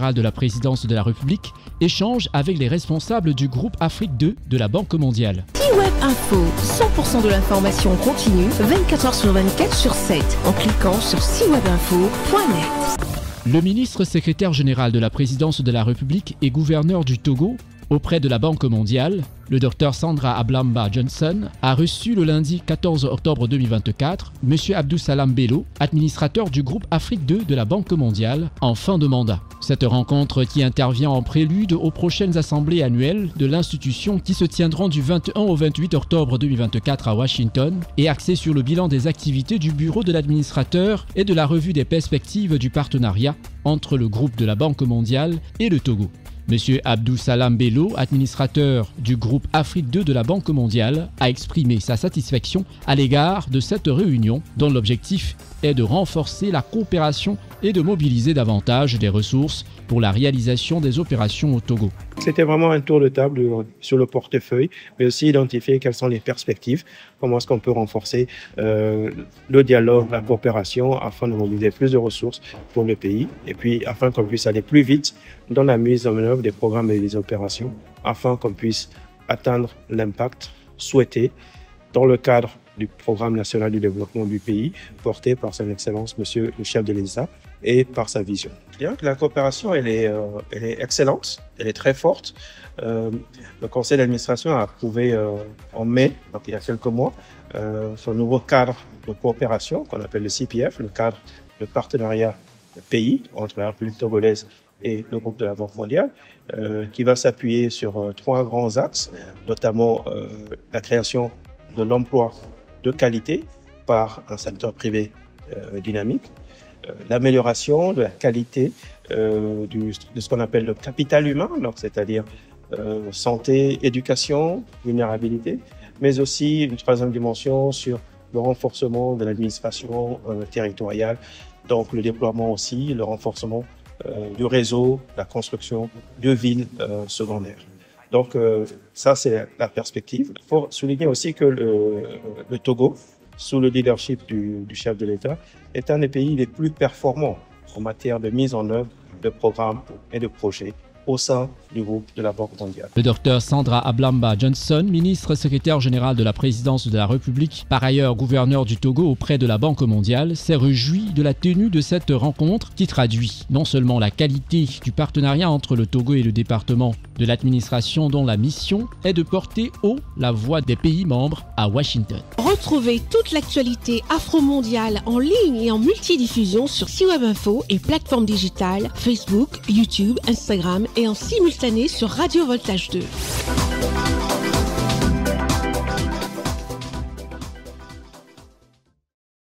général de la présidence de la République échange avec les responsables du groupe Afrique 2 de la Banque mondiale. C-Web Info, 100% de l'information continue, 24 heures sur 24 sur 7, en cliquant sur cwebinfo.net. Le ministre secrétaire général de la présidence de la République et gouverneur du Togo auprès de la Banque mondiale, le Dr Sandra Ablamba Johnson, a reçu le lundi 14 octobre 2024 M. Abdou Salam Bello, administrateur du groupe Afrique 2 de la Banque mondiale, en fin de mandat. Cette rencontre qui intervient en prélude aux prochaines assemblées annuelles de l'institution qui se tiendront du 21 au 28 octobre 2024 à Washington est axée sur le bilan des activités du bureau de l'administrateur et de la revue des perspectives du partenariat entre le groupe de la Banque mondiale et le Togo. M. Abdou Salam Bello, administrateur du groupe Afrique 2 de la Banque mondiale, a exprimé sa satisfaction à l'égard de cette réunion dont l'objectif est de renforcer la coopération et de mobiliser davantage des ressources pour la réalisation des opérations au Togo. C'était vraiment un tour de table sur le portefeuille, mais aussi identifier quelles sont les perspectives, comment est-ce qu'on peut renforcer le dialogue, la coopération, afin de mobiliser plus de ressources pour le pays, et puis afin qu'on puisse aller plus vite dans la mise en œuvre des programmes et des opérations, afin qu'on puisse atteindre l'impact souhaité dans le cadre du programme national du développement du pays, porté par son Excellence, Monsieur le chef de l'État, et par sa vision. La coopération, elle est excellente, elle est très forte. Le conseil d'administration a approuvé en mai, donc il y a quelques mois, son nouveau cadre de coopération qu'on appelle le CPF, le cadre de partenariat pays entre la République togolaise et le groupe de la Banque mondiale, qui va s'appuyer sur 3 grands axes, notamment la création de l'emploi de qualité par un secteur privé dynamique, l'amélioration de la qualité de ce qu'on appelle le capital humain, c'est-à-dire santé, éducation, vulnérabilité, mais aussi une 3e dimension sur le renforcement de l'administration territoriale, donc le déploiement aussi, le renforcement du réseau, la construction de villes secondaires. Donc ça, c'est la perspective. Il faut souligner aussi que le Togo, sous le leadership du chef de l'État, est un des pays les plus performants en matière de mise en œuvre de programmes et de projets au sein du groupe de la Banque mondiale. Le Dr Sandra Ablamba Johnson, ministre secrétaire général de la présidence de la République, par ailleurs gouverneur du Togo auprès de la Banque mondiale, s'est réjoui de la tenue de cette rencontre qui traduit non seulement la qualité du partenariat entre le Togo et le département de l'administration dont la mission est de porter haut la voix des pays membres à Washington. Retrouvez toute l'actualité afro-mondiale en ligne et en multidiffusion sur C-Web Info et plateformes digitales Facebook, YouTube, Instagram et en simultané sur Radio Voltage 2.